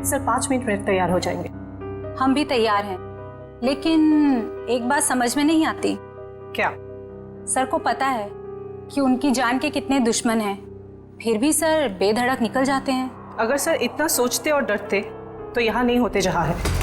Sir 5 minute में तैयार हो जाएंगे। हम भी तैयार हैं, लेकिन एक बात समझ में नहीं आती। क्या? सर को पता है कि उनकी जान के कितने दुश्मन हैं, फिर भी सर बेधड़क निकल जाते हैं। अगर सर इतना सोचते और डरते तो यहाँ नहीं होते जहाँ है।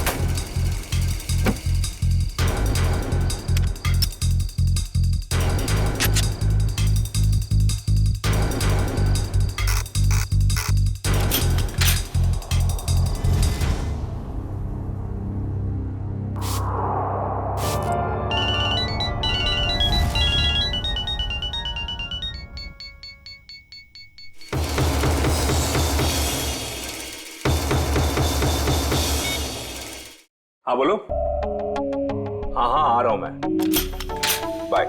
हाँ बोलो। हाँ हाँ आ रहा हूं मैं, bye.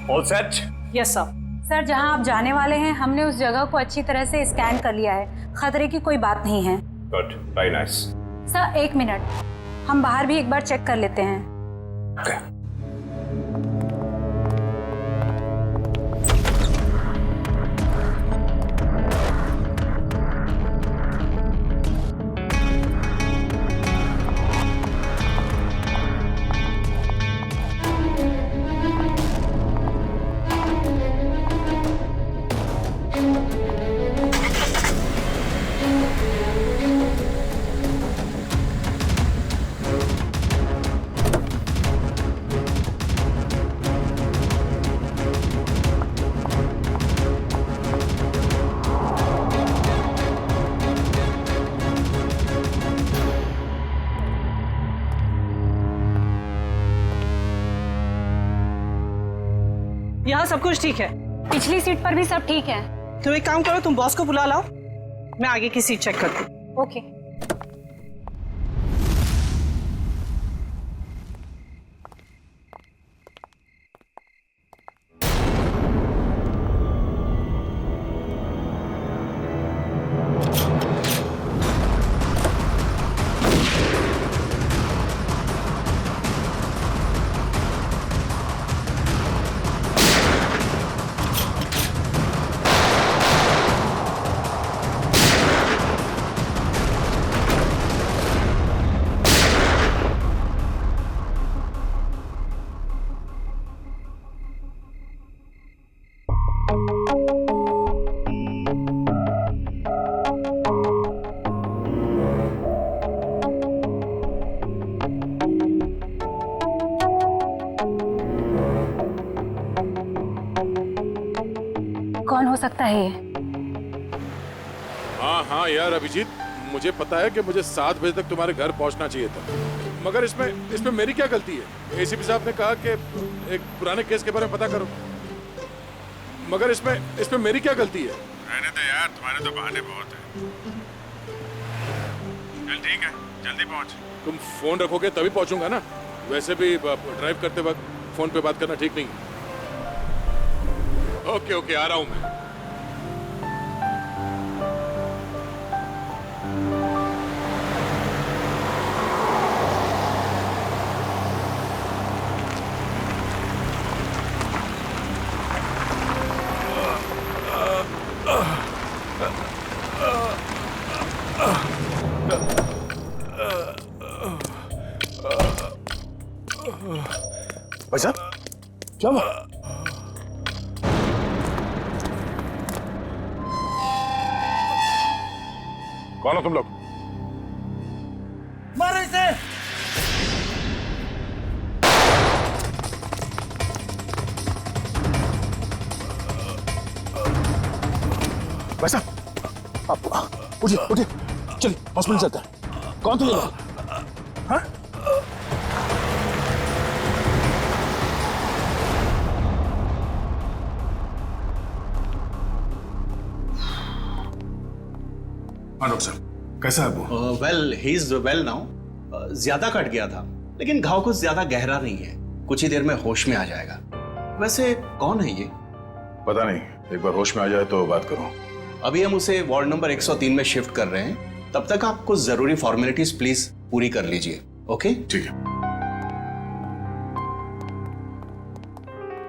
All set? Yes sir. Sir जहां आप जाने वाले हैं हमने उस जगह को अच्छी तरह से स्कैन कर लिया है, खतरे की कोई बात नहीं है। Good, very nice. Sir 1 minute, हम बाहर भी एक बार चेक कर लेते हैं। Okay. यहाँ सब कुछ ठीक है। पिछली सीट पर भी सब ठीक है। तुम एक काम करो, तुम बॉस को बुला लाओ, मैं आगे की सीट चेक करती हूँ। ओके। कौन हो सकता है ये? हाँ हाँ यार अभिजीत, मुझे पता है कि मुझे 7 बजे तक तुम्हारे घर पहुंचना चाहिए था, मगर इसमें मेरी क्या गलती है? एसीपी साहब ने कहा कि एक पुराने केस के बारे में पता करो, मगर इसमें मेरी क्या गलती है? रहने दो यार, तुम्हारे तो बहाने बहुत हैं। चल ठीक है, जल्दी पहुंच। तुम फोन रखोगे तभी पहुंचूंगा ना, वैसे भी ड्राइव करते वक्त फोन पे बात करना ठीक नहीं। ओके ओके, आ रहा हूं मैं। भाई साहब क्या हुआ? कौन हो तुम लोग? मारो इसे! भाई साहब आप उठिए उठिए, चलिए हॉस्पिटल चलते हैं। कौन थे ये लोग? हाँ? हाँ डॉक्टर साहब, कैसा है वो? Well he is well now. ज्यादा कट गया था, लेकिन घाव कुछ ज्यादा गहरा नहीं है, कुछ ही देर में होश में आ जाएगा। वैसे कौन है ये? पता नहीं, एक बार होश में आ जाए तो बात करूं। अभी हम उसे वार्ड नंबर 103 में शिफ्ट कर रहे हैं, तब तक आप कुछ जरूरी फॉर्मेलिटीज प्लीज पूरी कर लीजिए। ओके? ठीक है।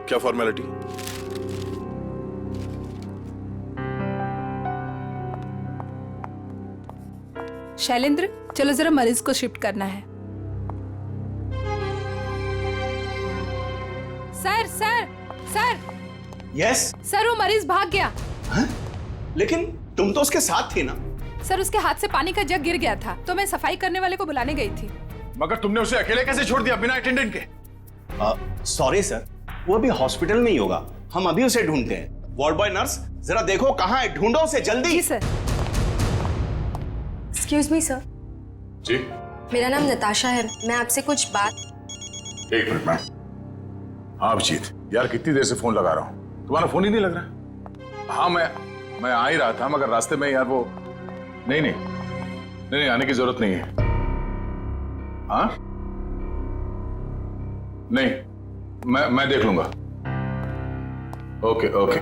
क्या फॉर्मेलिटी? शैलेंद्र, चलो जरा मरीज को शिफ्ट करना है। Sir sir sir yes. Sir, वो मरीज भाग गया। लेकिन तुम तो उसके साथ थी ना? सर, उसके हाथ से पानी का जग गिर गया था तो मैं सफाई करने वाले को बुलाने गई थी। मगर तुमने उसे अकेले कैसे छोड़ दिया बिना अटेंडेंट के? सॉरी सर, वो अभी हॉस्पिटल में ही होगा, हम अभी उसे ढूंढते हैं। वार्ड बॉय नर्स, जरा देखो कहाँ है, ढूंढो उसे जल्दी। जी सर। एक्सक्यूज मी सर, जी। मेरा नाम नताशा है, मैं आपसे कुछ बात। एक मिनट मैम। हाँ अभिजीत, यार कितनी देर से फोन लगा रहा हूँ, तुम्हारा फोन ही नहीं लग रहा। हाँ मैं आ ही रहा था, मगर रास्ते में यार वो नहीं आने की जरूरत नहीं है। हाँ नहीं, मैं देख लूंगा। Okay okay.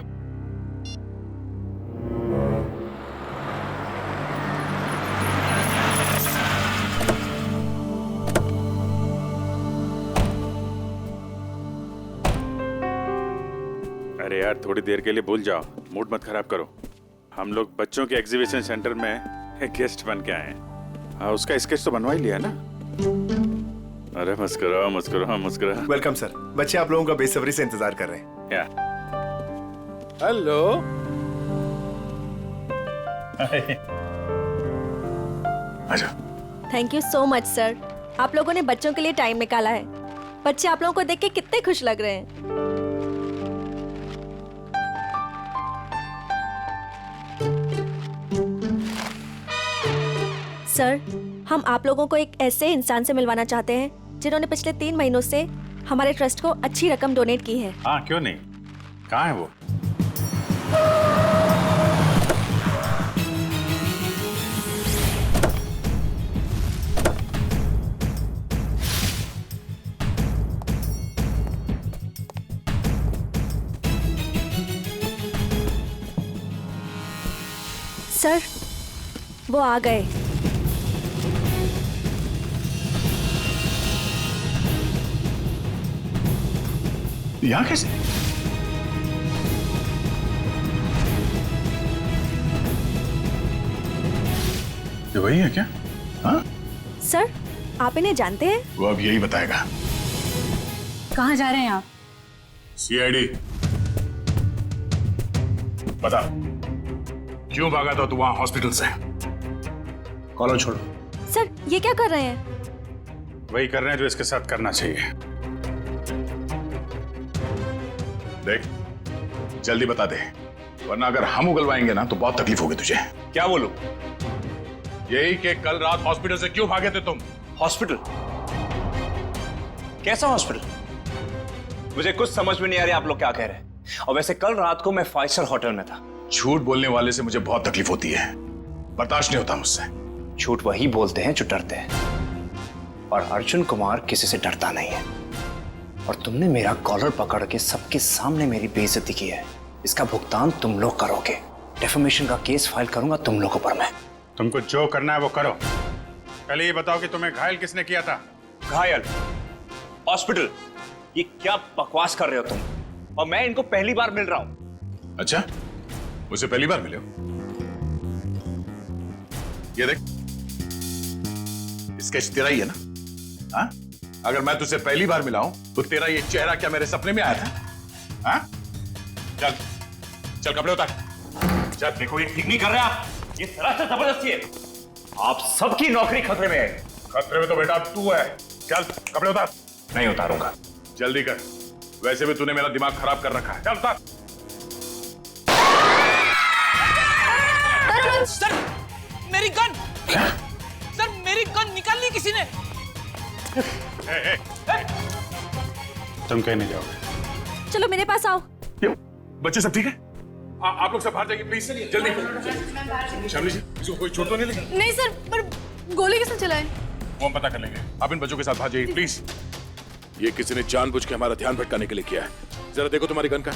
अरे यार, थोड़ी देर के लिए भूल जाओ, मूड मत खराब करो। हम लोग बच्चों के एग्जीबिशन सेंटर में गेस्ट बन के आए हैं। हाँ, उसका स्केच तो बनवा ही लिया ना? अरे मुस्कुराओ मुस्कुराओ मुस्कुराओ। वेलकम सर, बच्चे आप लोगों का बेसब्री से इंतजार कर रहे हैं। या हेलो। अच्छा। Thank you so much sir, आप लोगों ने बच्चों के लिए टाइम निकाला है। बच्चे आप लोगों को देख के कितने खुश लग रहे हैं। सर, हम आप लोगों को एक ऐसे इंसान से मिलवाना चाहते हैं जिन्होंने पिछले 3 महीनों से हमारे ट्रस्ट को अच्छी रकम डोनेट की है। हाँ, क्यों नहीं, कहाँ है वो? सर, वो आ गए। यहाँ कैसे? ये वही है क्या? हाँ? सर, आप इन्हें जानते हैं? वो अब यही बताएगा। कहाँ जा रहे हैं आप? सीआईडी। बता, क्यों भागा था तू वहां हॉस्पिटल से? कॉलर छोड़ो। सर, ये क्या कर रहे हैं? वही कर रहे हैं जो इसके साथ करना चाहिए। देख, जल्दी बता दे, वरना अगर हम उगलवाएंगे ना तो बहुत तकलीफ होगी तुझे। क्या बोलूं? यही कि कल रात हॉस्पिटल से क्यों भागे थे तुम? हॉस्पिटल? कैसा हॉस्पिटल? मुझे कुछ समझ में नहीं आ रहा आप लोग क्या कह रहे हैं। और वैसे कल रात को मैं 5 स्टार होटल में था। झूठ बोलने वाले से मुझे बहुत तकलीफ होती है, बर्दाश्त नहीं होता मुझसे। झूठ वही बोलते हैं जो डरते हैं, और अर्जुन कुमार किसी से डरता नहीं है। और तुमने मेरा कॉलर पकड़ के सबके सामने मेरी बेइज्जती की है, इसका भुगतान तुम लोग करोगे। डेफेमेशन का केस फाइल करूंगा तुम लोगों पर मैं। तुमको जो करना है वो करो। पहले ये बताओ कि तुम्हें घायल किसने किया था? घायल? हॉस्पिटल? ये क्या बकवास कर रहे हो तुम? और मैं इनको पहली बार मिल रहा हूं। अच्छा, मुझसे पहली बार मिले हो? ये देख, स्केच तेरा ही है ना? हाँ? अगर मैं तुझसे पहली बार मिला हूं तो तेरा ये चेहरा क्या मेरे सपने में आया था? हाँ? चल चल कपड़े उतार। चल, देखो ये ठीक नहीं कर रहे आप, ये सरासर जबरदस्ती है। आप सबकी नौकरी खतरे में है। खतरे में तो बेटा तू है। चल कपड़े उतार। नहीं उतारूंगा। जल्दी कर, वैसे भी तूने मेरा दिमाग खराब कर रखा है। चल उतार। सर, मेरी गन! सर, मेरी गन निकाल ली किसी ने। तुम कहीं नहीं जाओगे। चलो मेरे पास आओ। क्यों? बच्चे सब ठीक है? आप लोग सब बाहर जाइए प्लीज, जल्दी। शामली जी, इसको कोई चोट तो नहीं लगी? नहीं सर, पर गोली किसने चलाई? वो हम पता कर लेंगे। आप इन बच्चों के साथ बाहर जाइए प्लीज। ये किसी ने जानबूझ के हमारा ध्यान भटकाने के लिए किया है। जरा देखो तुम्हारी गन का।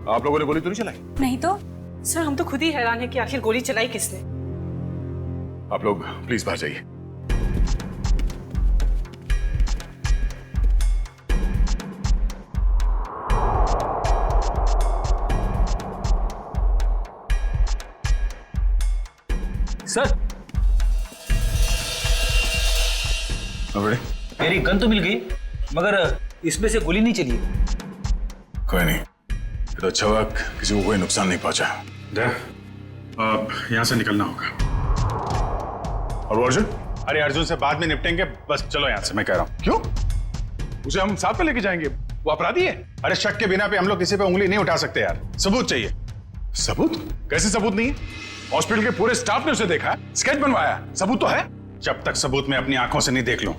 आप लोगों ने गोली तो नहीं चलाई? नहीं तो। सर हम तो खुद ही हैरान है कि आखिर गोली चलाई किसने। आप लोग प्लीज बाहर जाइए। सर बड़े मेरी गन तो मिल गई, मगर इसमें से गोली नहीं चली। कोई नहीं, ये तो अच्छा हुआ किसी को कोई नुकसान नहीं पहुंचा। अब यहाँ से निकलना होगा। और वो अर्जुन? अरे अर्जुन से बाद में निपटेंगे, बस चलो यहाँ से, मैं कह रहा हूँ। क्यों? उसे हम साथ में लेके जाएंगे, वो अपराधी है। अरे शक के बिना पे हम लोग किसी पे उंगली नहीं उठा सकते यार, सबूत चाहिए। सबूत? कैसे सबूत नहीं है? हॉस्पिटल के पूरे स्टाफ ने उसे देखा है, स्केच बनवाया, सबूत तो है। जब तक सबूत मैं अपनी आंखों से नहीं देख लूं,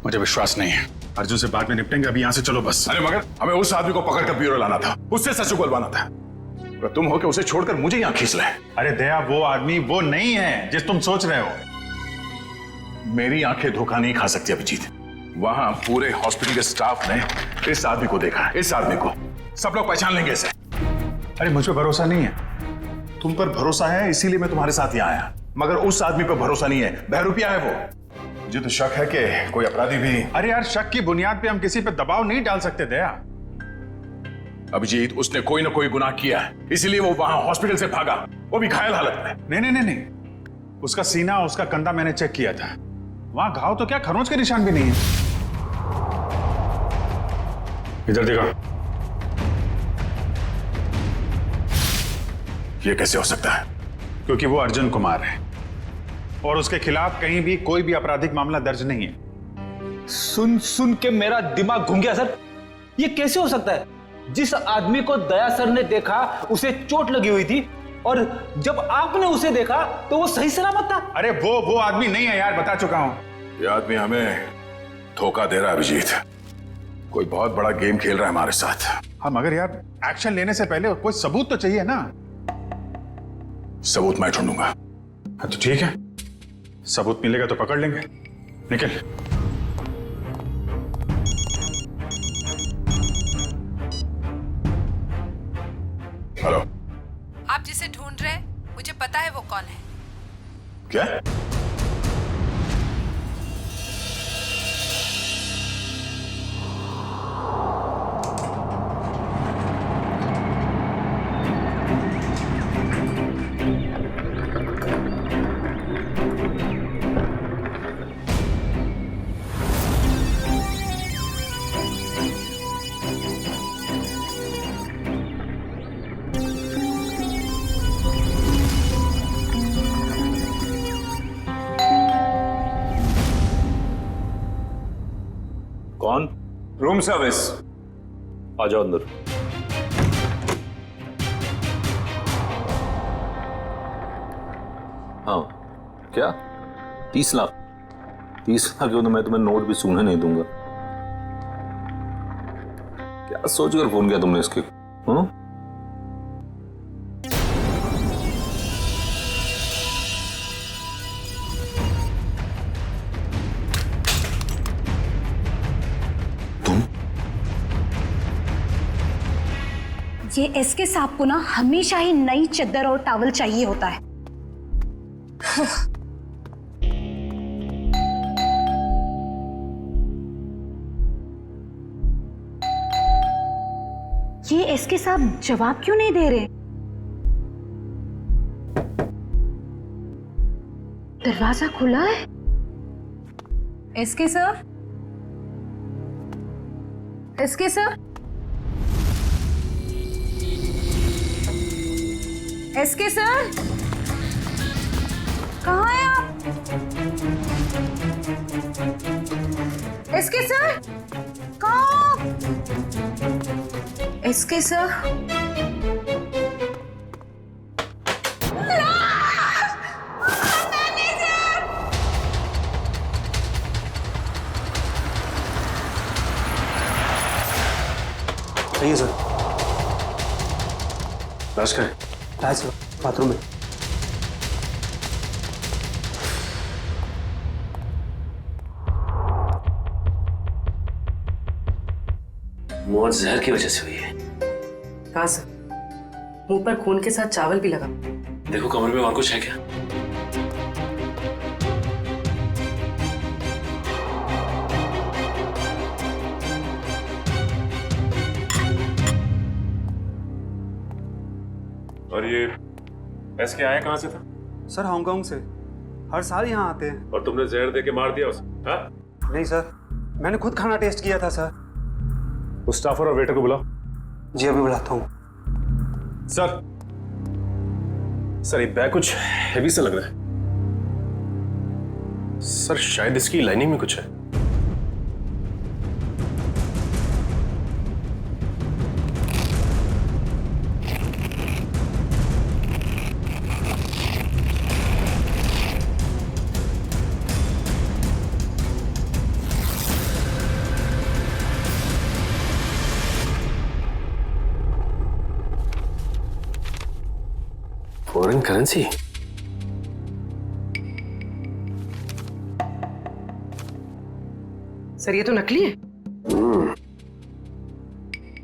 मुझे विश्वास नहीं है। अर्जुन से बाद में निपटेंगे, अभी यहाँ से चलो बस। अरे मगर हमें उस आदमी को पकड़कर ब्यूरो लाना था, उससे सच उगलवाना था। अगर तुम हो के उसे छोड़कर मुझे यहाँ खींच लाए। अरे दया, वो आदमी वो नहीं है जिस तुम सोच रहे हो। मेरी आंखें धोखा नहीं खा सकती अभिजीत। वहां पूरे हॉस्पिटल के स्टाफ ने इस आदमी को देखा, इस आदमी को सब लोग पहचान लेंगे इसे। अरे मुझ पर भरोसा नहीं है। तुम पर भरोसा है इसीलिए मैं तुम्हारे साथ यहाँ आया, मगर उस आदमी पर भरोसा नहीं है, बहरूपिया है वो। मुझे तो शक है कि कोई अपराधी भी। अरे यार, शक की बुनियाद पे हम किसी पे दबाव नहीं डाल सकते दया। अभिजीत, उसने कोई ना कोई गुनाह किया है, इसीलिए वो वहां हॉस्पिटल से भागा, वो भी घायल हालत में। नहीं नहीं नहीं नहीं, उसका सीना, उसका कंधा मैंने चेक किया था, वहां घाव तो क्या खरोंच के निशान भी नहीं है। इधर देखो। ये कैसे हो सकता है? क्योंकि वो अर्जुन कुमार है और उसके खिलाफ कहीं भी कोई भी आपराधिक मामला दर्ज नहीं है। सुन सुन के मेरा दिमाग घूम गया सर। ये कैसे हो सकता है? जिस आदमी को दया सर ने देखा उसे चोट लगी हुई थी, और जब आपने उसे देखा तो वो सही सलामत था। अरे वो आदमी नहीं है यार, बता चुका हूं। ये आदमी हमें धोखा दे रहा है अभिजीत, कोई बहुत बड़ा गेम खेल रहा है हमारे साथ। हाँ मगर यार, एक्शन लेने से पहले कोई सबूत तो चाहिए ना। सबूत मैं ढूंढूंगा। हाँ तो ठीक है, सबूत मिलेगा तो पकड़ लेंगे। निकल। हेलो। आप जिसे ढूंढ रहे हैं मुझे पता है वो कौन है। क्या? कौन? Room service. आ जाओ अंदर। हाँ क्या? 30 लाख? 30 लाख क्यों? तो मैं तुम्हें नोट भी सूंघने नहीं दूंगा। क्या सोचकर फोन किया तुमने इसके? हाँ? ये एसके साहब को ना हमेशा ही नई चद्दर और टॉवल चाहिए होता है। ये एसके साहब जवाब क्यों नहीं दे रहे? दरवाजा खुला है। SK sir, SK sir, SK sir, कहाँ हैं आप? एसके सर, कहाँ? एसके सर, सही है सर। बस कर। सर बाथरूम में। मौत जहर की वजह से हुई है। कहाँ सर? मुंह पर खून के साथ चावल भी लगा। देखो कमरे में और कुछ है क्या? और ये एसके आया कहाँ से था? सर हांगकांग से, हर साल यहाँ आते हैं। और तुमने जहर दे के मार दिया उसे? हाँ? नहीं सर, मैंने खुद खाना टेस्ट किया था सर। उस स्टाफर और वेटर को बुलाओ। जी अभी बुलाता हूँ। सर ये बैग कुछ हेवी सा लग रहा है। सर शायद इसकी लाइनिंग में कुछ है। Foreign currency? सर ये तो नकली है।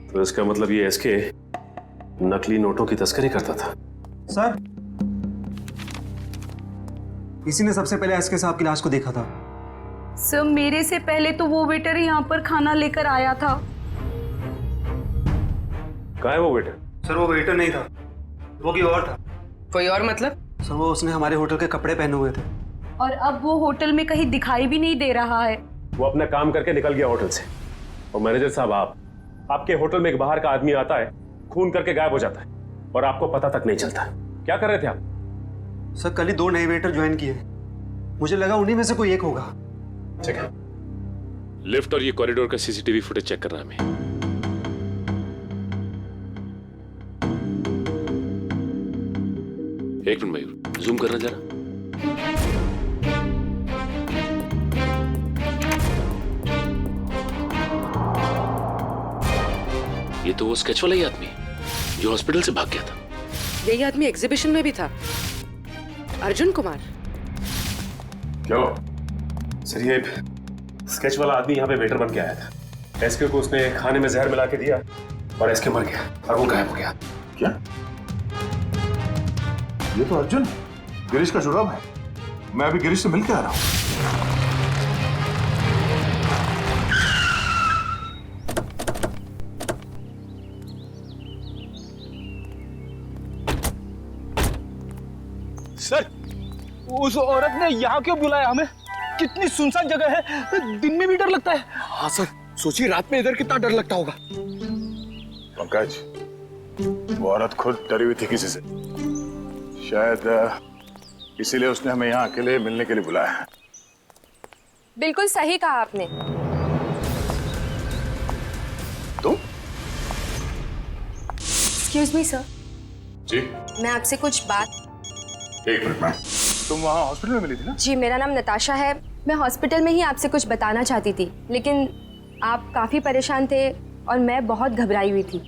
तो इसका मतलब ये एसके नकली नोटों की तस्करी करता था। सर इसी ने सबसे पहले एसके साहब की लाश को देखा था। सर मेरे से पहले तो वो वेटर यहाँ पर खाना लेकर आया था। कहाँ है वो वेटर? सर वो वेटर नहीं था, वो कोई और था। कोई और मतलब? सर वो उसने हमारे होटल के कपड़े पहने हुए थे। और अब वो होटल में कहीं दिखाई भी नहीं दे रहा है। वो अपना काम करके निकल गया होटल से। और मैनेजर साहब आपके होटल में एक बाहर का आदमी आता है, खून करके गायब हो जाता है और आपको पता तक नहीं चलता। क्या कर रहे थे आप? सर कल ही 2 नए वेटर ज्वाइन किए, मुझे लगा उन्हीं में से कोई एक होगा। ठीक है, लिफ्ट और ये कॉरिडोर का सीसीटीवी फुटेज चेक करना है हमें। एक मिनट मयूर, जूम करना जरा। ये तो वो स्केच वाला ही आदमी जो हॉस्पिटल से भाग गया था। यही आदमी एग्जीबिशन में भी था, अर्जुन कुमार। क्या हुआ? सर ये स्केच वाला आदमी यहाँ पे वेटर बन के आया था। एसके को उसने खाने में जहर मिला के दिया और एसके मर गया और वो गायब हो गया। क्या? ये तो अर्जुन गिरीश का जुड़ाव है। मैं अभी गिरीश से मिलके आ रहा हूँ। सर उस औरत ने यहाँ क्यों बुलाया हमें? कितनी सुनसान जगह है, दिन में भी डर लगता है। हाँ सर, सोचिए रात में इधर कितना डर लगता होगा। पंकज, वो औरत खुद डरी हुई थी किसी से। शायद इसीलिए उसने हमें यहाँ अकेले मिलने के लिए बुलाया है। बिल्कुल सही कहा आपने। तुम? Excuse me sir. जी? मैं आपसे कुछ बात। एक मिनट मैम, तुम वहाँ हॉस्पिटल में मिली थी ना? जी मेरा नाम नताशा है। मैं हॉस्पिटल में ही आपसे कुछ बताना चाहती थी, लेकिन आप काफी परेशान थे और मैं बहुत घबराई हुई थी।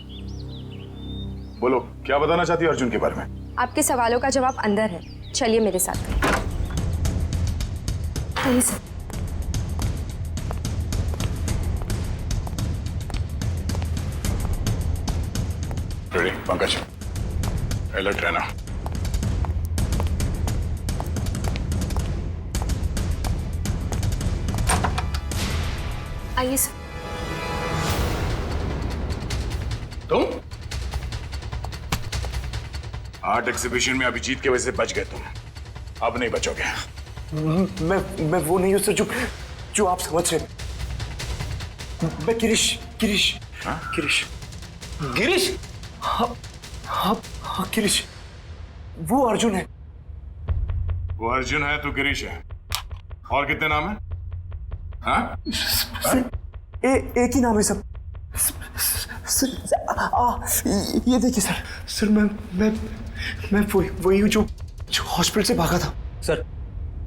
बोलो, क्या बताना चाहती हो अर्जुन के बारे में? आपके सवालों का जवाब अंदर है, चलिए मेरे साथ। आइए सर। रेडी पंकज, अलर्ट रहना। आइए सर। तुम आर्ट एग्जीबिशन में अभिजीत की वजह से बच गए तुम, अब नहीं बचोगे। मैं वो नहीं हूं सर जो आप समझ रहे। मैं गिरीश। हाँ? गिरीश? हाँ गिरीश, वो अर्जुन है। वो अर्जुन है, तू गिरीश है। और कितने नाम है? हाँ? एक ही नाम है सब। सर ये देखिए सर मैं वही हूँ जो हॉस्पिटल से भागा था। सर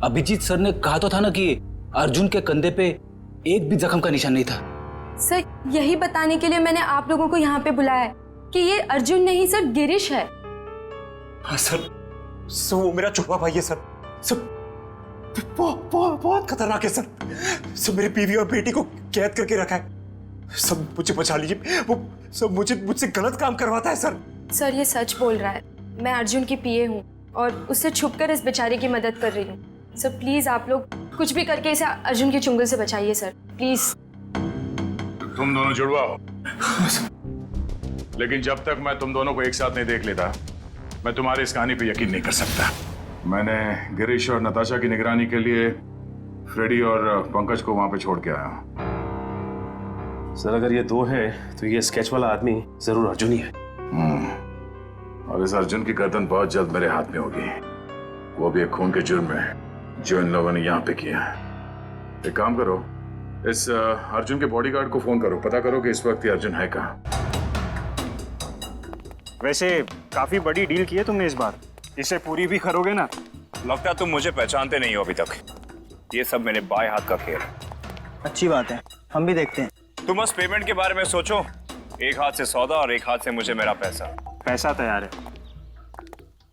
अभिजीत सर ने कहा तो था ना कि अर्जुन के कंधे पे एक भी जख्म का निशान नहीं था। सर यही बताने के लिए मैंने आप लोगों को यहाँ पे बुलाया है कि ये अर्जुन नहीं सर, गिरीश है। हाँ सर वो मेरा छोटा भाई है सर। बहुत खतरनाक है सर। मेरी बीवी और बेटी को कैद करके रखा है। सब मुझे बचा लीजिए, वो सब मुझसे गलत काम करवाता है सर। सर ये सच बोल रहा है, मैं अर्जुन की पीए हूँ और उससे छुपकर इस बेचारे की मदद कर रही हूँ। सर प्लीज आप लोग कुछ भी करके इसे अर्जुन के चुंगल से बचाइए सर, प्लीज। तुम दोनों जुड़वा हो, लेकिन जब तक मैं तुम दोनों को एक साथ नहीं देख लेता मैं तुम्हारी इस कहानी पे यकीन नहीं कर सकता। मैंने गिरीश और नताशा की निगरानी के लिए फ्रेडी और पंकज को वहां पे छोड़ के आया हूं। सर अगर ये दो हैं तो ये स्केच वाला आदमी जरूर अर्जुन ही है। और इस अर्जुन की गर्दन बहुत जल्द मेरे हाथ में होगी, वो भी एक खून के जुर्म में जो इन लोगों ने यहाँ पे किया। एक काम करो, इस अर्जुन के बॉडीगार्ड को फोन करो, पता करो कि इस वक्त ये अर्जुन है कहाँ। वैसे काफी बड़ी डील की है तुमने इस बार, इसे पूरी भी करोगे ना? लगता तुम मुझे पहचानते नहीं हो अभी तक। ये सब मेरे बाएं हाथ का खेल। अच्छी बात है, हम भी देखते हैं। तुम बस पेमेंट के बारे में सोचो, एक हाथ से सौदा और एक हाथ से मुझे मेरा पैसा। पैसा तैयार है।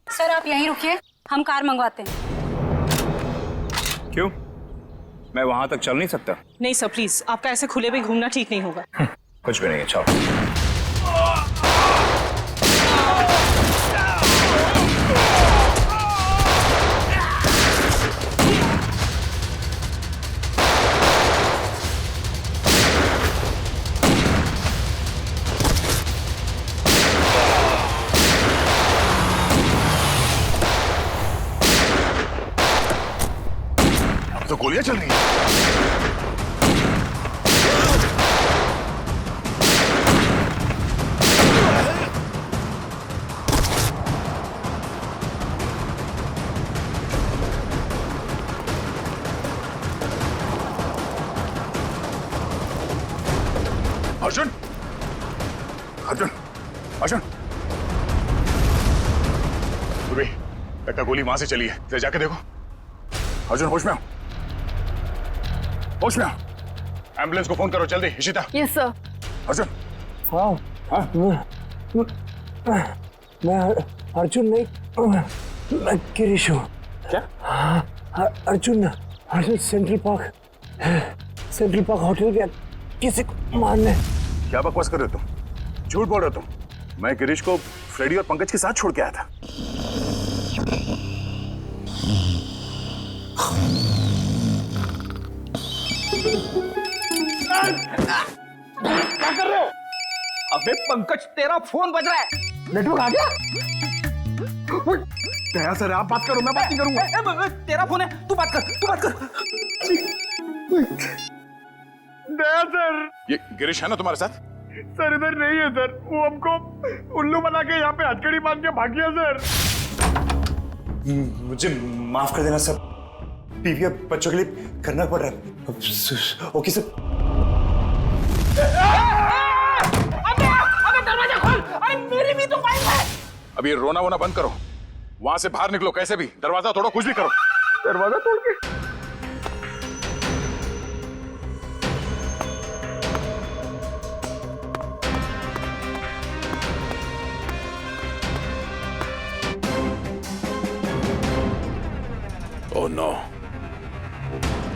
सर आप यहीं रुकिए, हम कार मंगवाते हैं। क्यों, मैं वहां तक चल नहीं सकता? नहीं सर प्लीज, आपका ऐसे खुले में घूमना ठीक नहीं होगा। कुछ भी नहीं है, चलो। तो गोलियां चल रही हैं। अर्जुन, अर्जुन, अर्जुन, तुम्हें लगता गोली वहां से चली है, जरा जाके देखो। अर्जुन होश में आओ, होश में आओ। एम्बुलेंस को फोन करो जल्दी। इशिता। Yes sir. अर्जुन। मैं अर्जुन नहीं, मैं गिरीश हूँ। क्या? अर्जुन सेंट्रल पार्क होटल गया किसी को मारने। क्या बकवास कर रहे हो तुम? झूठ बोल रहे हो तुम। मैं गिरीश को फ्रेडी और पंकज के साथ छोड़ के आया था। क्या कर रहे हो? अबे पंकज, तेरा फोन बज रहा है। नेटवर्क आ गया? दया सर आप बात करो, मैं बात नहीं करूंगा। तेरा फोन है, तू बात कर। दया सर। ये गिरीश है ना तुम्हारे साथ? सर इधर नहीं है सर, वो हमको उल्लू बना के यहाँ पे हथकड़ी बांध के भाग गया सर। मुझे माफ कर देना सर, बीवी और बच्चों के लिए करना पड़ रहा है। Okay sir. अबे दरवाजा खोल, अरे मेरी भी तो वाइफ है। अब ये रोना वोना बंद करो, वहां से बाहर निकलो कैसे भी, दरवाजा तोड़ो, कुछ भी करो। दरवाजा तोड़ के? ओह नो,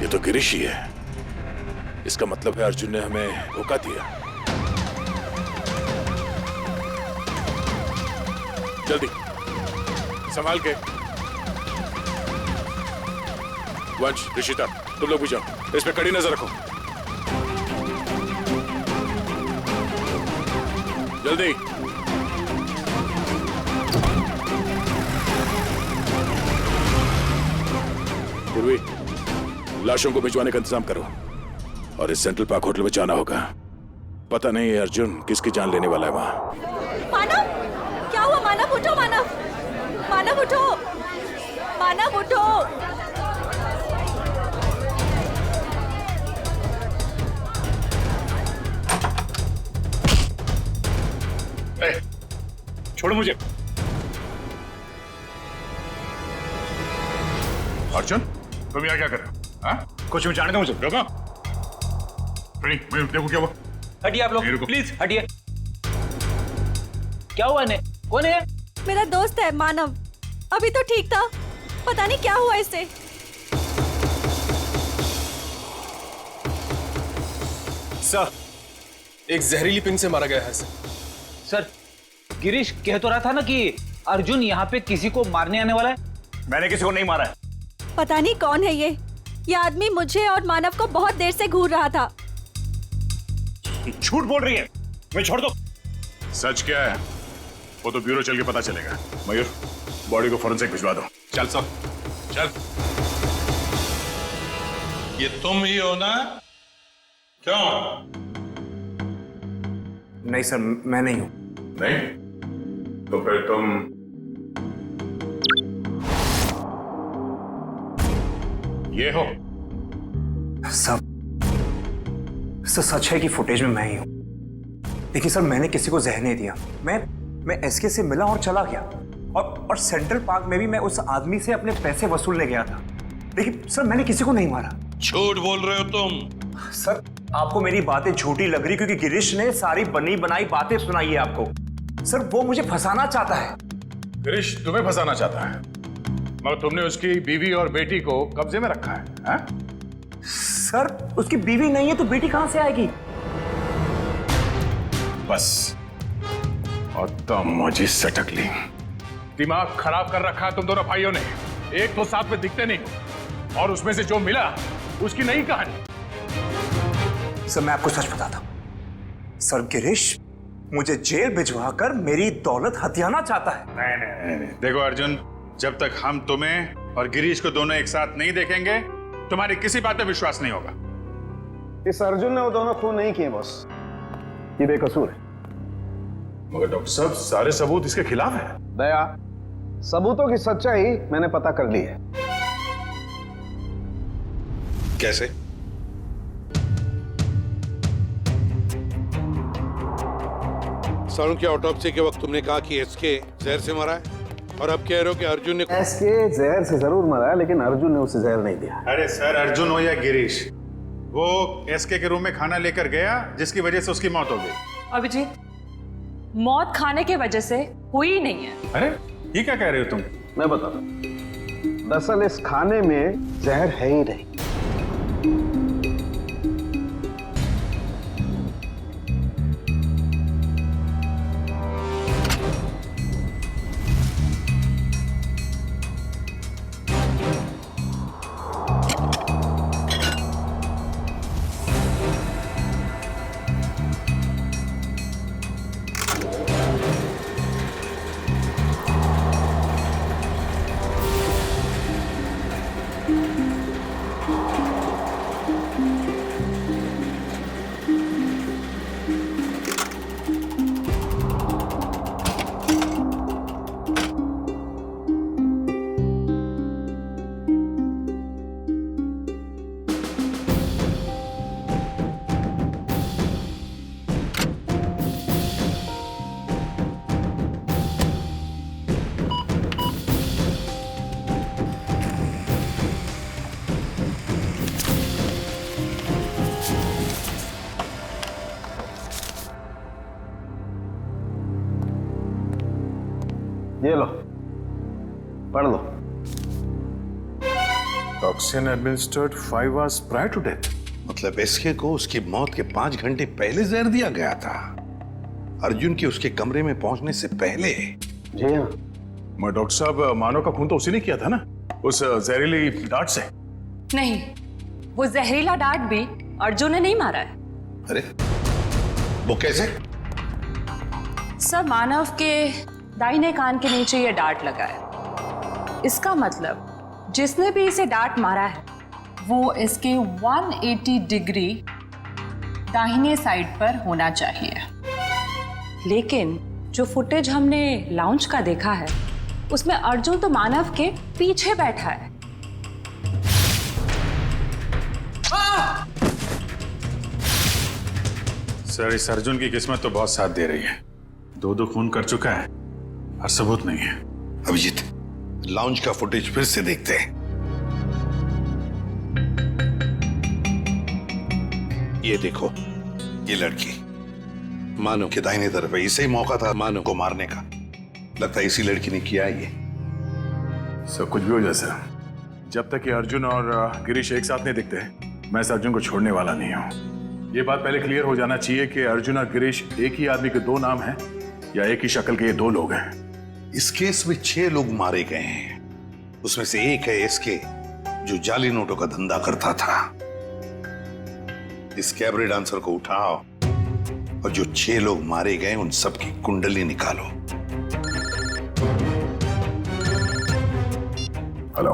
ये तो गिरीश ही है। इसका मतलब है अर्जुन ने हमें धोखा दिया। जल्दी संभाल के। वंश, ऋषिता, तुम लोग भी जाओ, इस पे कड़ी नजर रखो। जल्दी। पूर्वी, लाशों को भिजवाने का इंतजाम करो और इस सेंट्रल पार्क होटल में जाना होगा। पता नहीं है अर्जुन किसकी जान लेने वाला है वहां। मानव, क्या हुआ? मानव उठो, मानव उठो, मानव उठो। छोड़ो मुझे। अर्जुन, तुम यहाँ क्या कर रहे हो? हाँ? कुछ भी जाने दो मुझे। रुको। देखो क्या हुआ। हटिए आप लोग, प्लीज हटिए। क्या हुआ इन्हें? कौन है? मेरा दोस्त है मानव, अभी तो ठीक था, पता नहीं क्या हुआ इसे। सर, एक जहरीली पिन से मारा गया है सर। सर, गिरीश कह तो रहा था ना कि अर्जुन यहाँ पे किसी को मारने आने वाला है। मैंने किसी को नहीं मारा है। पता नहीं कौन है ये आदमी मुझे और मानव को बहुत देर से घूर रहा था। झूठ बोल रही है, मैं छोड़ दो। सच क्या है वो तो ब्यूरो चल के पता चलेगा। मयूर, बॉडी को फॉरेंसिक भिजवा दो। चल सब, चल। ये तुम ही हो ना? क्यों? नहीं सर, मैं नहीं हूं। नहीं? तो फिर तुम ये हो? सब सच है कि फुटेज में मैं ही हूं। देखिए सर, मैंने किसी को जहर नहीं दिया। मैं एसके से मिला और चला गया, और सेंट्रल पार्क में भी मैं उस आदमी से अपने पैसे वसूलने गया था। देखिए सर, मैंने किसी को नहीं मारा। झूठ बोल रहे हो तुम। सर, आपको मेरी बातें झूठी लग रही क्योंकि गिरीश ने सारी बनी बनाई बातें सुनाई है आपको। सर, वो मुझे फंसाना चाहता है। गिरीश तुम्हें फंसाना चाहता है, मगर तुमने उसकी बीवी और बेटी को कब्जे में रखा है? सर, उसकी बीवी नहीं है तो बेटी कहां से आएगी? बस, और तुम मुझे सटक ली। दिमाग खराब कर रखा है तुम दोनों भाइयों ने। एक तो साथ में दिखते नहीं हो, और उसमें से जो मिला उसकी नई कहानी। सर, मैं आपको सच बताता हूं। सर, गिरीश मुझे जेल भिजवा कर मेरी दौलत हथियाना चाहता है। नहीं। देखो अर्जुन, जब तक हम तुम्हें और गिरीश को दोनों एक साथ नहीं देखेंगे, तुम्हारी किसी बात पे विश्वास नहीं होगा। इस अर्जुन ने वो दोनों खून नहीं किए बॉस, ये बेकसूर है। मगर डॉक्टर साहब, सारे सबूत इसके खिलाफ है। दया, सबूतों की सच्चाई मैंने पता कर ली है। कैसे? सारुण की ऑटोप्सी के वक्त तुमने कहा कि एसके जहर से मरा है, और अब कह रहे हो कि अर्जुन ने एसके जहर से जरूर मरा है, लेकिन अर्जुन ने उसे जहर नहीं दिया। अरे सर, अर्जुन हो या गिरीश, वो एसके के रूम में खाना लेकर गया जिसकी वजह से उसकी मौत हो गई। अभिजीत, मौत खाने की वजह से हुई ही नहीं है। अरे ये क्या कह रहे हो तुम? मैं बताता हूं, दरअसल इस खाने में जहर है ही नहीं। ये लो, पढ़ लो। Toxin administered 5 hours prior to death। मतलब एसके को उसकी मौत के 5 घंटे पहले जहर दिया गया था, अर्जुन के उसके कमरे में पहुंचने से पहले। जी हाँ। मैं डॉक्टर साहब, मानव का खून तो उसी ने किया था ना, उस जहरीली डांट से। नहीं, वो जहरीला डांट भी अर्जुन ने नहीं मारा है। अरे वो कैसे? सर, मानव के दाहिने कान के नीचे ये डांट लगा है। इसका मतलब जिसने भी इसे डांट मारा है वो इसके 180 डिग्री दाहिने साइड पर होना चाहिए। लेकिन जो फुटेज हमने लाउंज का देखा है उसमें अर्जुन तो मानव के पीछे बैठा है। सर, इस अर्जुन की किस्मत तो बहुत साथ दे रही है। 2 खून कर चुका है और सबूत नहीं है। अभिजीत, लाउंज का फुटेज फिर से देखते हैं। ये देखो, ये लड़की मानव के दाहिने तरफ है। इसे ही मौका था मानव को मारने का। लगता है इसी लड़की ने किया ये। सब कुछ भी हो जैसा, जब तक ये अर्जुन और गिरीश एक साथ नहीं दिखते, मैं इस अर्जुन को छोड़ने वाला नहीं हूं। ये बात पहले क्लियर हो जाना चाहिए कि अर्जुन और गिरीश एक ही आदमी के दो नाम हैं या एक ही शक्ल के ये दो लोग हैं। इस केस में 6 लोग मारे गए हैं, उसमें से एक है एसके जो जाली नोटों का धंधा करता था। इस कैबरे डांसर को उठाओ और जो 6 लोग मारे गए उन सबकी कुंडली निकालो। हेलो,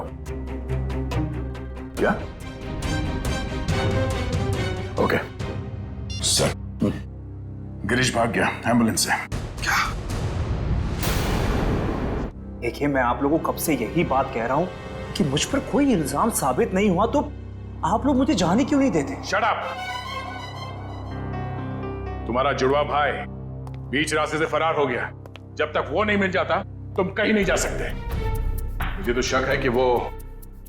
क्या? ओके सर, गिरीश भाग गया एम्बुलेंस से। देखिए, मैं आप लोगों को कब से यही बात कह रहा हूं कि मुझ पर कोई इल्जाम साबित नहीं हुआ तो आप लोग मुझे जाने क्यों नहीं देते? Shut up! तुम्हारा जुड़वा भाई बीच रास्ते से फरार हो गया। जब तक वो नहीं मिल जाता तुम कहीं नहीं जा सकते। मुझे तो शक है कि वो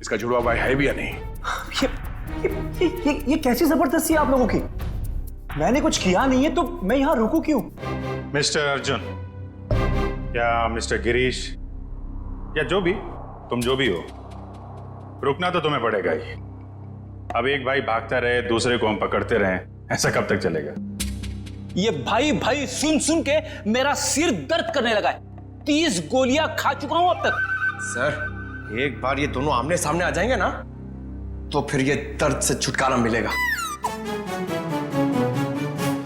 इसका जुड़वा भाई है भी या नहीं। ये कैसी जबरदस्ती है आप लोगों की? मैंने कुछ किया नहीं है तो मैं यहां रुकूं क्यों? मिस्टर अर्जुन या मिस्टर गिरीश या जो भी तुम जो भी हो, रुकना तो तुम्हें पड़ेगा ही। अब एक भाई भागता रहे, दूसरे को हम पकड़ते रहे, ऐसा कब तक चलेगा? ये भाई भाई सुन सुन के मेरा सिर दर्द करने लगा है। 30 गोलियां खा चुका हूं अब तक। सर, एक बार ये दोनों आमने सामने आ जाएंगे ना तो फिर ये दर्द से छुटकारा मिलेगा।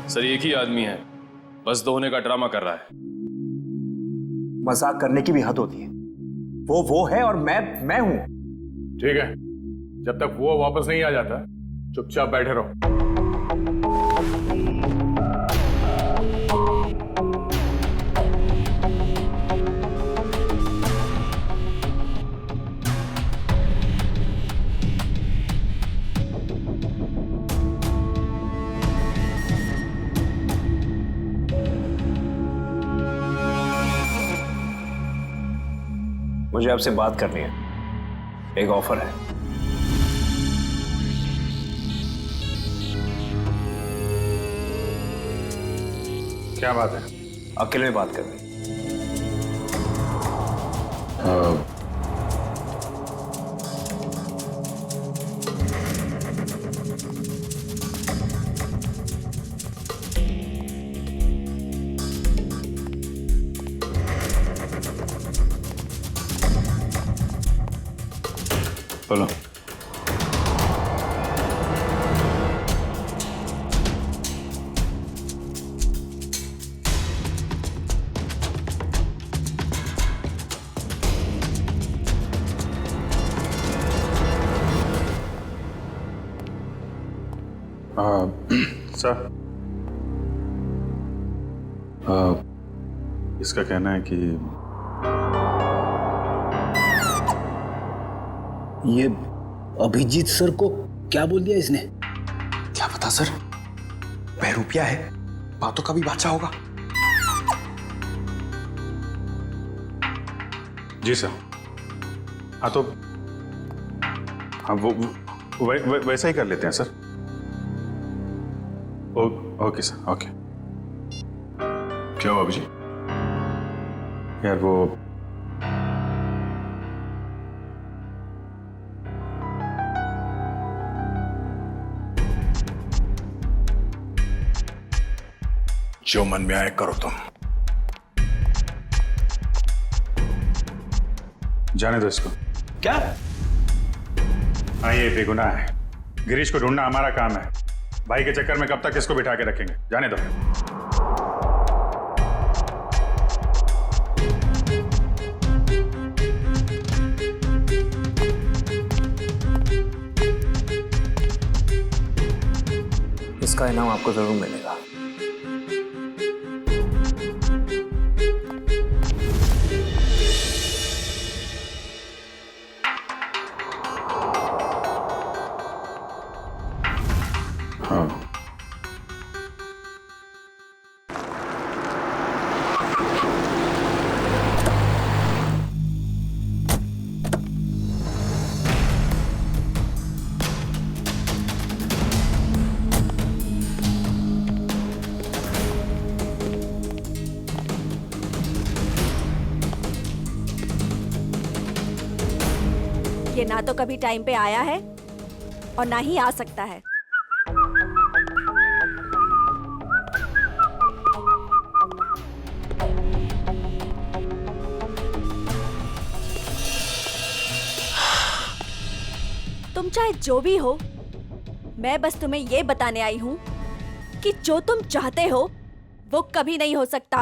सर, एक ही आदमी है, बस दो होने का ड्रामा कर रहा है। मजाक करने की भी हद होती है। वो है और मैं हूं। ठीक है, जब तक वो वापस नहीं आ जाता चुपचाप बैठे रहो। मुझे आपसे बात करनी है, एक ऑफर है। क्या बात है? अकेले में बात करनी। बोलो। सर, इसका कहना है कि ये अभिजीत सर को क्या बोल दिया इसने? क्या पता सर, बहरूपिया है, बातों का भी बादशाह होगा। जी सर। हाँ तो हाँ वो वैसा ही कर लेते हैं सर। Okay sir, okay. क्या हुआ अभिजीत? यार वो जो मन में आए करो तुम। जाने दो इसको। क्या? हाँ, ये बेगुनाह है। गिरीश को ढूंढना हमारा काम है। भाई के चक्कर में कब तक इसको बिठा के रखेंगे? जाने दो। इसका इनाम आपको जरूर मिलेगा। हाँ, ये ना तो कभी टाइम पे आया है और ना ही आ सकता है। तुम चाहे जो भी हो, मैं बस तुम्हें ये बताने आई हूँ कि जो तुम चाहते हो वो कभी नहीं हो सकता।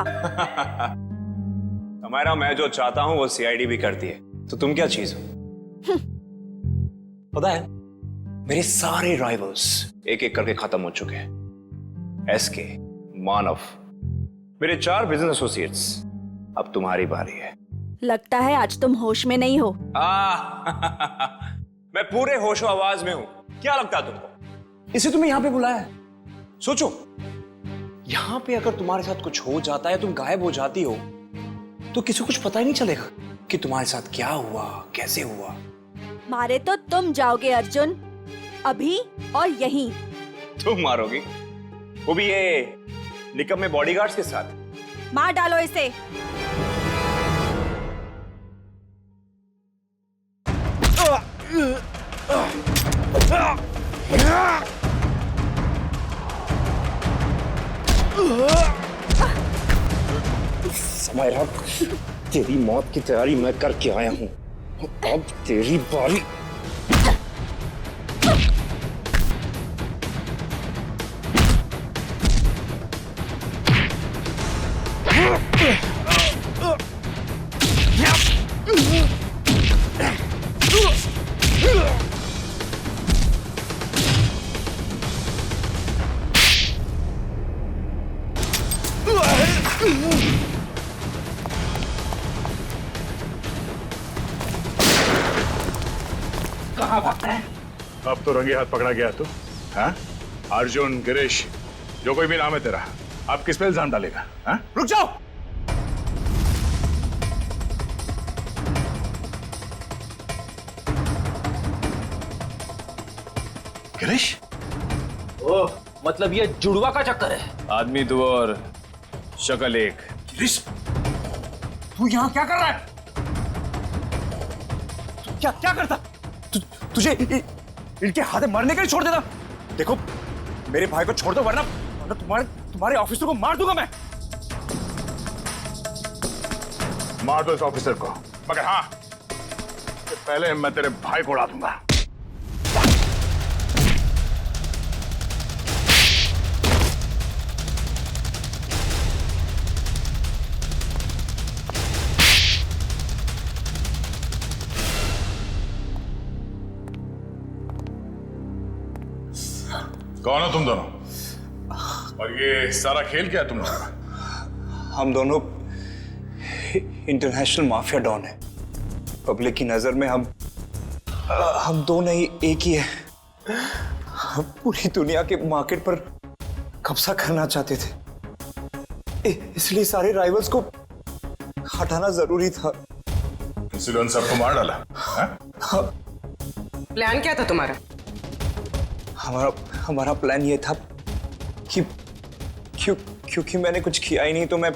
हमारा मैं जो चाहता हूँ वो सीआईडी भी करती है, तो तुम क्या चीज हो? पता है, मेरे सारे राइवल्स एक एक करके खत्म हो चुके हैं। एसके, मानव, मेरे 4 बिजनेस एसोसिएट्स। अब तुम्हारी बारी है। लगता है आज तुम होश में नहीं हो। मैं पूरे होशो आवाज में हूं। क्या लगता है तुमको? इसे तुम्हें यहां पे बुलाया है। सोचो, यहां पे अगर तुम्हारे साथ कुछ हो जाता है, तुम गायब हो जाती हो, तो किसी को कुछ पता ही नहीं चलेगा कि तुम्हारे साथ क्या हुआ, कैसे हुआ। मारे तो तुम जाओगे अर्जुन, अभी और यहीं। तुम मारोगी? वो भी ये निकम्मे बॉडीगार्ड्स के साथ? मार डालो इसे। समायरा, तेरी मौत की तैयारी मैं करके आया हूं। अब तेरी बारी। कहाँ भागता है? अब तो रंगे हाथ पकड़ा गया तू। हाँ? अर्जुन, गिरीश, जो कोई भी नाम है तेरा, अब किस पे इल्जाम डालेगा? हाँ? रुक जाओ! गिरीश? ओह, मतलब ये जुड़वा का चक्कर है। आदमी दो और शक्ल एक। गिरीश, तू यहाँ क्या कर रहा है? तू क्या करता? तुझे इनके हाथे मरने के लिए छोड़ देता। देखो, मेरे भाई को छोड़ दो, वरना तुम्हारे ऑफिसर को मार दूंगा मैं। मार दो इस ऑफिसर को, मगर हाँ, पहले मैं तेरे भाई को उड़ा दूंगा। कौन हो तुम दोनों? और ये सारा खेल क्या है तुम लोगों का? हम दोनों इंटरनेशनल माफिया डॉन हैं। पब्लिक की नजर में हम दो नहीं, एक ही है। हम पूरी दुनिया के मार्केट पर कब्जा करना चाहते थे, इसलिए सारे राइवल्स को हटाना जरूरी था। इसलिए उन सबको मार डाला? प्लान क्या था तुम्हारा? हमारा प्लान ये था कि क्योंकि मैंने कुछ किया ही नहीं, तो मैं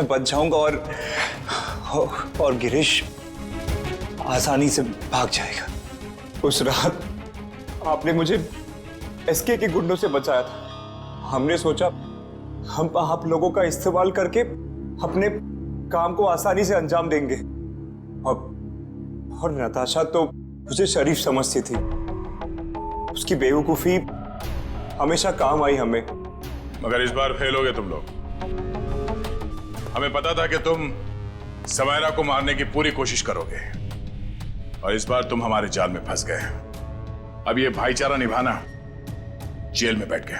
बच जाऊंगा और गिरीश आसानी से भाग जाएगा। उस रात आपने मुझे एसके के गुंडों से बचाया था। हमने सोचा हम आप लोगों का इस्तेमाल करके अपने काम को आसानी से अंजाम देंगे। और नताशा तो मुझे शरीफ समझती थी। उसकी बेवकूफी हमेशा काम आई हमें। मगर इस बार फेल हो गए तुम लोग। हमें पता था कि तुम समायरा को मारने की पूरी कोशिश करोगे, और इस बार तुम हमारे जाल में फंस गए। अब ये भाईचारा निभाना जेल में बैठ गए।